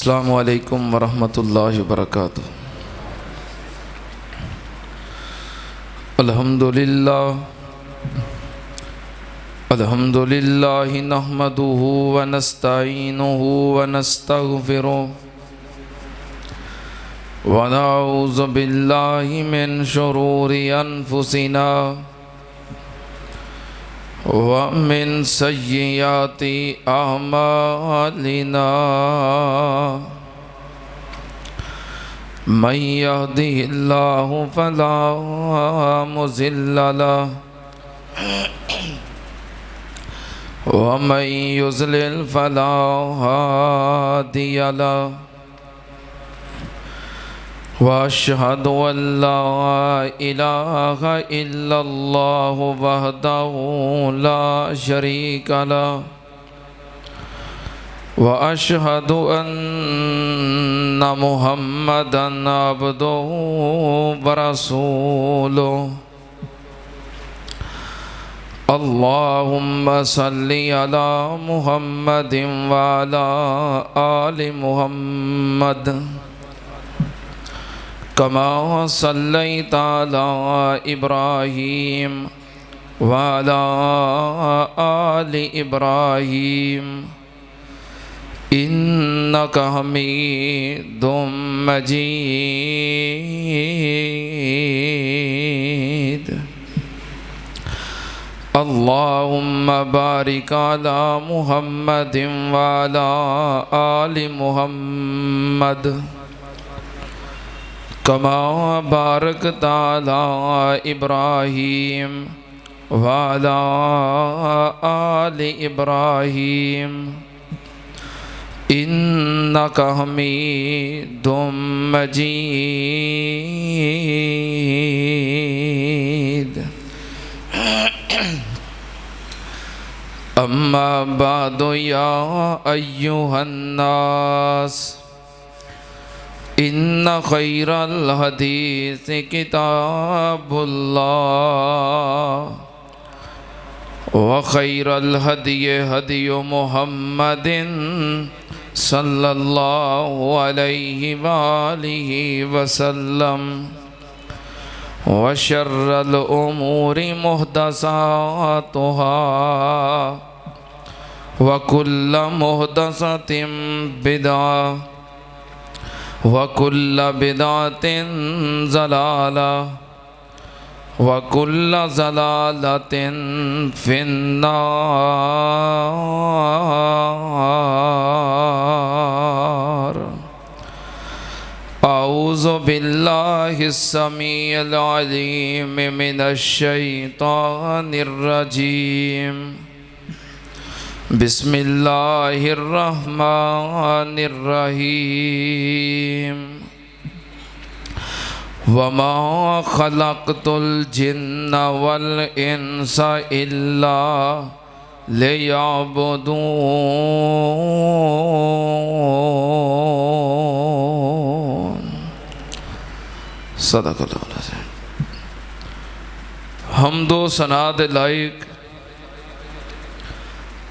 अस्सलामु अलैकुम वरहमतुल्लाहि वबरकातुहू। अल्हम्दुलिल्लाह नहमदुहु व नस्तईनुहु व नस्तगफिरुहु व नऊज़ु बिल्लाहि मिन शुरूरि अनफुसिना व मिन सय्यिआति अअमालिना। मन यहदिहिल्लाहु फला मुज़िल्ल लहु व मन युज़लिल फला हादिय लहु व अशहदु अल्ला इलाहा इल्लल्लाहु वहदहु ला शरीक लहु व अशहदु अन्ना मुहम्मदन अब्दुहु व रसूलुहु। अल्लाहुम्मा सल्लि अला मुहम्मदिन व अला आलि मुहम्मद कमा सल्लैता अला इब्राहीम व अला आलि इब्राहीम इन्नका हमीदुम मजीद। अल्लाहुम्मा बारिक अला मुहम्मदिन व अला आलि मुहम्मद कमा बारकता अला इब्राहीम व अला आलि इब्राहीम इन्नका हमीदुम मजीद। अम्मा बादु या अय्युहन्नास इन्न खैरल हदीस किताबुल्लाह व खैरल हदिय हदिय मुहम्मदिन सल्लल्लाहु अलैहि वालिहि वसल्लम व शर्रल उमूरि मुहदसातुहा व कुल्ल मुहदसतिन बिदअह व कुल्ल बिदअतिन ज़लालह व कुल्ल ज़लालतिन फिन्नार। औज़ु बिल्लाहिस समीइल अलीम मिनश शैतानिर रजीम। बिस्मिल्लाहिर रहमानिर रहीम। वमा खलक़तुल जिन्ना वल इंसा इल्ला लियअबुदून। सदक़ल्लाहुल अज़ीम। हम्दो सना दे लायक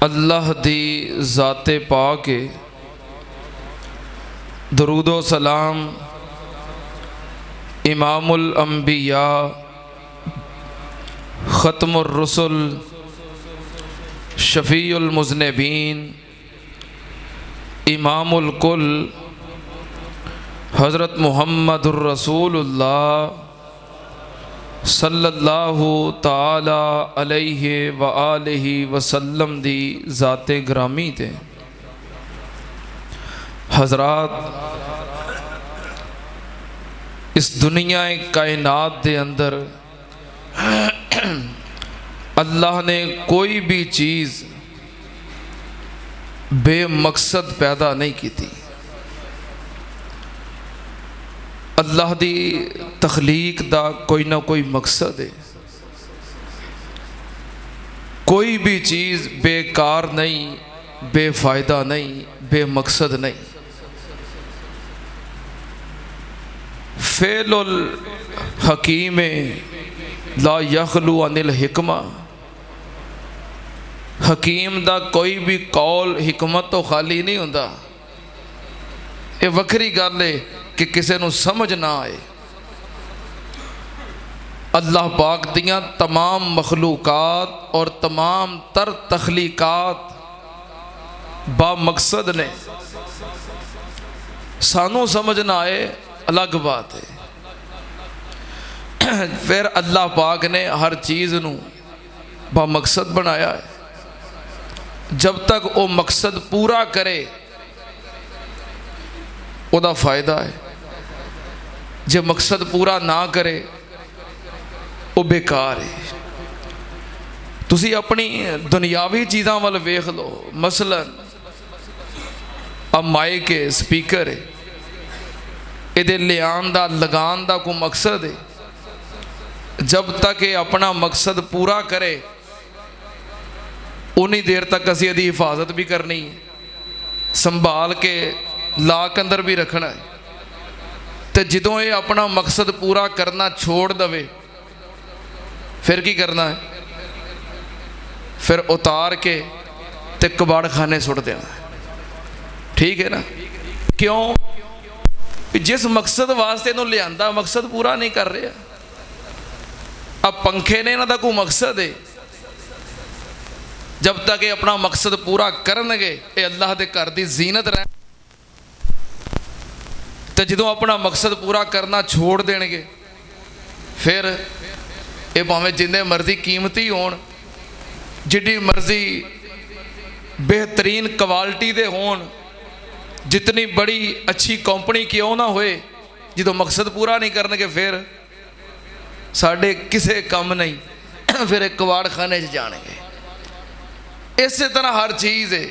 अल्लाह दी ज़ाते पाक है। दरूदो सलाम इमामुल अंबिया ख़त्मुर रुसुल शफ़ीउल मुज़निबीन इमामुल कुल हज़रत मुहम्मदुर रसूलुल्लाह सल्लल्लाहु ताला अलैहि व आलिहि वसल्लम दी ज़ाते ग्रामी ते। हज़रात, इस दुनिया कायनात दे अंदर अल्लाह ने कोई भी चीज़ बेमकसद पैदा नहीं की थी। अल्लाह दी तख्लीक दा कोई ना कोई मकसद है। कोई भी चीज़ बेकार नहीं, बेफ़ायदा नहीं, बेमकसद नहीं। फ़ेलुल हकीम ला यखलू अनिल हिकमा। हकीम दा कोई भी कौल हिकमत तो खाली नहीं होता। ये वखरी गल है कि किसी को समझ ना आए। अल्लाह पाक दियाँ तमाम मखलूकात और तमाम तर तखलीकात बामकसद ने, सानू समझ ना आए अलग बात है। फिर अल्लाह पाक ने हर चीज़ नू बामकसद बनाया है। जब तक वो मकसद पूरा करे उदा फायदा है, जे मकसद पूरा ना करे वो बेकार है। तुसी अपनी दुनियावी चीज़ों वाल वेख लो, मसलन अब माइक है, स्पीकर है, ये लियान दा लगान दा कोई मकसद है। जब तक ये अपना मकसद पूरा करे उन्नी देर तक असी इसकी हिफाजत भी करनी है, संभाल के लाक अंदर भी रखना है। तो जदों ये अपना मकसद पूरा करना छोड़ दवे फिर की करना है? फिर उतार के ते कबाड़ खाने सुट देना है। ठीक है ना? क्यों? जिस मकसद वास्ते इन्हों लिया मकसद पूरा नहीं कर रहा। अब पंखे ने इन्हों का कोई मकसद है, जब तक ये अपना मकसद पूरा करनगे ये अल्लाह के घर की जीनत रह, तो जो अपना मकसद पूरा करना छोड़ देंगे फिर ये भावें जिन्ने मर्जी कीमती होण, जिड्डी मर्जी बेहतरीन क्वालिटी दे होण, जितनी बड़ी अच्छी कंपनी क्यों ना होए, जो मकसद पूरा नहीं करनगे फिर साढ़े किसे कम नहीं, फिर एक कबाड़ खाने जाएंगे। इस तरह हर चीज़ है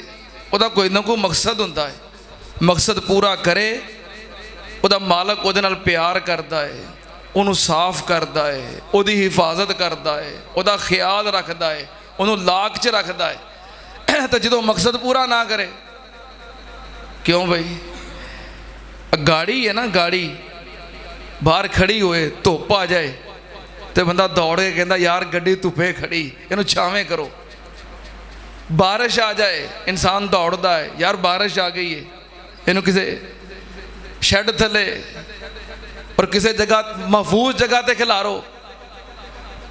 वह कोई ना कोई मकसद होता है। मकसद पूरा करे वह मालक उहदे नाल प्यार करता है, उन्होंने साफ करता है, उसकी हिफाजत करता है, वह ख्याल रखता है, उन्होंने लाक च रखता है। तो जो मकसद पूरा ना करे, क्यों भाई गाड़ी है ना, गाड़ी बाहर खड़ी होए धुप आ जाए तो बंदा दौड़ के कहता यार गड्डी धुपे खड़ी, इनू छावें करो। बारिश आ जाए इंसान दौड़ता है यार बारिश आ गई है, इनू किसी शैड थले और किसी जगह महफूज जगह ते खिलारो।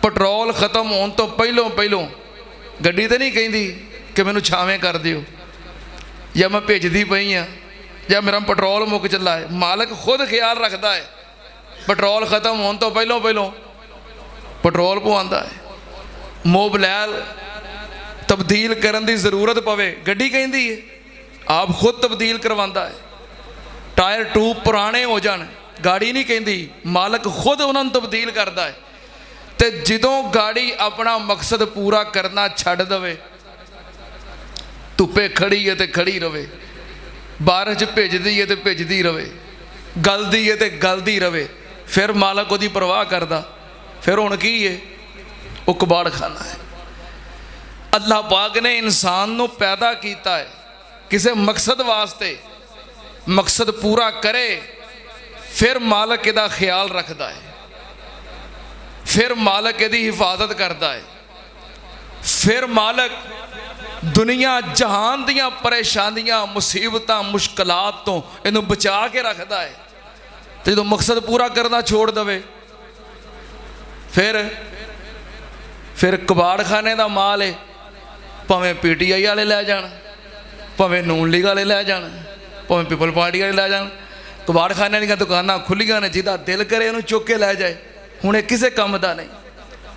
पेट्रोल खत्म होने तो पहलों गड्डी तो नहीं कहती कि मैनू छावें कर दियो, या मैं भेजती पई हाँ, या मेरा पेट्रोल मुक चला है। मालक खुद ख्याल रखता है, पेट्रोल खत्म होने तो पहलों पेट्रोल पवांदा है। मोबाइल तब्दील करने की जरूरत पवे गड्डी कहती है, आप खुद तब्दील करवाता है। टायर ट्यूब पुराने हो जान गाड़ी नहीं कहती, मालक खुद उन्होंने तब्दील करता है। तो जदों गाड़ी अपना मकसद पूरा करना छड्ड दवे, धुप्पे खड़ी है तो खड़ी रवे, बारिश भेजती है तो भेजती रवे, गलती है तो गलती रवे, फिर मालक उसकी परवाह करता। फिर हुण की है? वो कबाड़ खाना है। अल्लाह पाक ने इंसान को पैदा किया है किसी मकसद वास्ते, मकसद पूरा करे फिर मालक इसदा ख्याल रखता है, फिर मालक इसदी हिफाजत करता है, फिर मालक दुनिया जहान दियाँ परेशानियां मुसीबतां मुश्किलात तो इन्हू बचा के रखता है। तो जो मकसद पूरा करना छोड़ दवे फिर कबाड़ खाने का माल है, भावें PTI वाले लै जान, भावें नून लीग वाले लै जान, भावें पीपल पार्टी वाले लै जान। कबाड़ खाने दी दुकानां खुलियां ने, जिहदा दिल करे इनू चुक के लै जाए। हुण ये किसी काम का नहीं,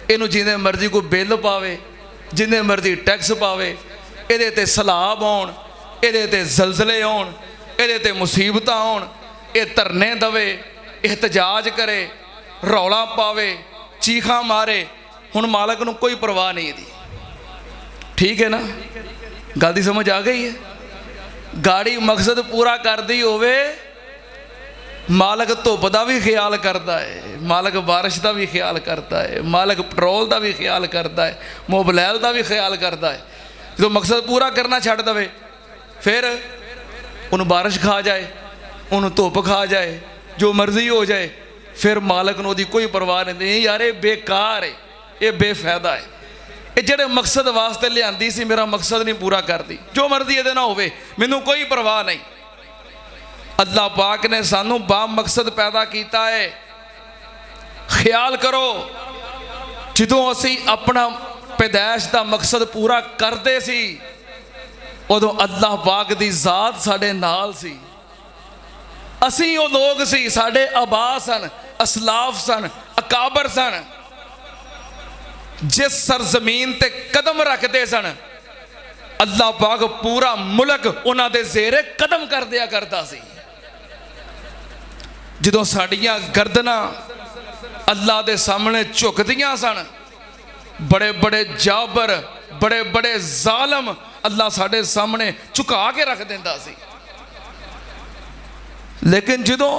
इनू जिन्हें मर्जी कोई बिल पावे, जिन्हें मर्जी टैक्स पावे, ये ते सैलाब आउण, ये ते जलजले आउण, ये ते मुसीबतां आउण, ये धरने दवे, एहतजाज करे, रौला पावे, चीखा मारे, हुण मालक नूं कोई परवाह नहीं दी। ठीक है ना? गल दी समझ आ गई है? गाड़ी मकसद पूरा करदी होवे, मालक धुप का भी ख्याल करता है, मालक बारिश का भी ख्याल करता है, मालक पेट्रोल का भी ख्याल करता है, मोबाइल का भी ख्याल करता है। जो मकसद पूरा करना छड्ड दवे फिर उन्होंने बारिश खा जाए, उन्होंने धुप खा जाए, जो मर्जी हो जाए, फिर मालक नूं ओहदी कोई परवाह नहीं। यार ये बेकार है, ये बेफायदा है, ये जेड़े मकसद वास्ते लियांदी सी मेरा मकसद नहीं पूरा करती, जो मर्जी ये ना होवे, मैनूं कोई परवाह नहीं। अल्लाह पाक ने सानू बा मकसद पैदा किया है। ख्याल करो जो असी अपना पैदाइश का मकसद पूरा करते सी उदों अल्लाह पाक की जात साडे नाल सी। असी वो लोग सी, साडे आबा सन, असलाफ सन, अकाबर सन, जिस सरजमीन ते कदम रखते सन अल्लाह पाक पूरा मुल्क उन्हां दे ज़ेरे कदम कर दिया करता सी। जदों साडियां गर्दनां अल्लाह दे सामने झुकदियां सन, बड़े बड़े जाबर, बड़े बड़े जालम अल्लाह साडे सामने झुका के रख दिंदा सी। लेकिन जदों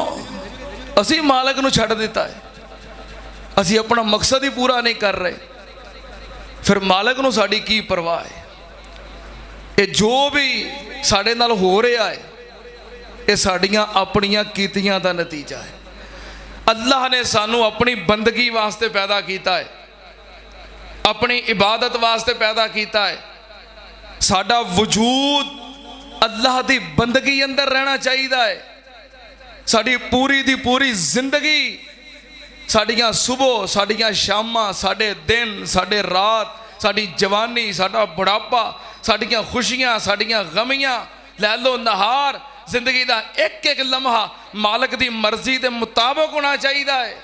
असी मालक नूं छड्ड दिता है, असी अपना मकसद ही पूरा नहीं कर रहे, फिर मालक नूं साडी की परवाह है। ये जो भी साडे नाल हो रहा है ये साड़ियाँ अपनियां कीतियां दा नतीजा है। अल्लाह ने सानू अपनी बंदगी वास्ते पैदा किया है, अपनी इबादत वास्ते पैदा किया है। साडा वजूद अल्लाह की बंदगी अंदर रहना चाहिए है। साड़ी पूरी दी पूरी जिंदगी, साड़ियाँ सुबह, साड़ियाँ शामां, साडे दिन, साडे रात, साड़ी जवानी, साडा बुढ़ापा, साड़ियाँ खुशियाँ, साड़ियाँ गमियाँ, लैलो नहार, जिंदगी का एक एक लम्हा मालक की मर्जी के मुताबिक होना चाहिए है।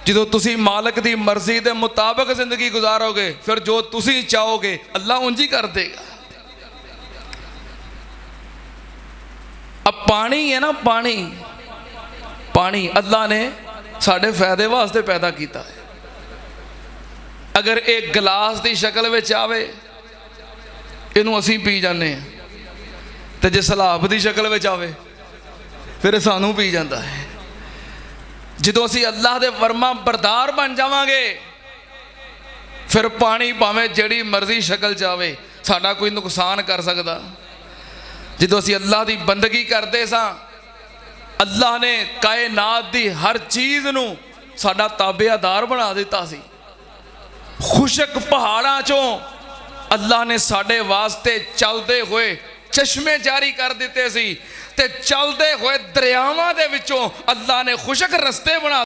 जो तुसी मालक की मर्जी के मुताबिक जिंदगी गुजारोगे फिर जो तुसी चाहोगे अल्लाह उंज ही कर देगा। अब पानी है ना, पानी पानी अल्लाह ने साढ़े फायदे वास्ते पैदा किया है। अगर एक गिलास की शक्ल में आवे इनू असी पी जाने, तो जे सलाब की शक्ल में आवे फिर सानू पी जाता है। जो असी अल्लाह के वर्मा बरदार बन जावांगे फिर पानी भावें जिहड़ी मर्जी शक्ल चावे साडा कोई नुकसान कर सकता। जो असी अल्लाह की बंदगी करते सां, अल्लाह ने कायनात की हर चीज़ नूं साडा ताबेदार बना दिता सी। खुशक पहाड़ां चों अल्लाह ने साडे वास्ते चलते हुए चश्मे जारी कर दिते सी, ते चलते हुए दरियावां दे विचों अल्लाह ने खुशक रस्ते बना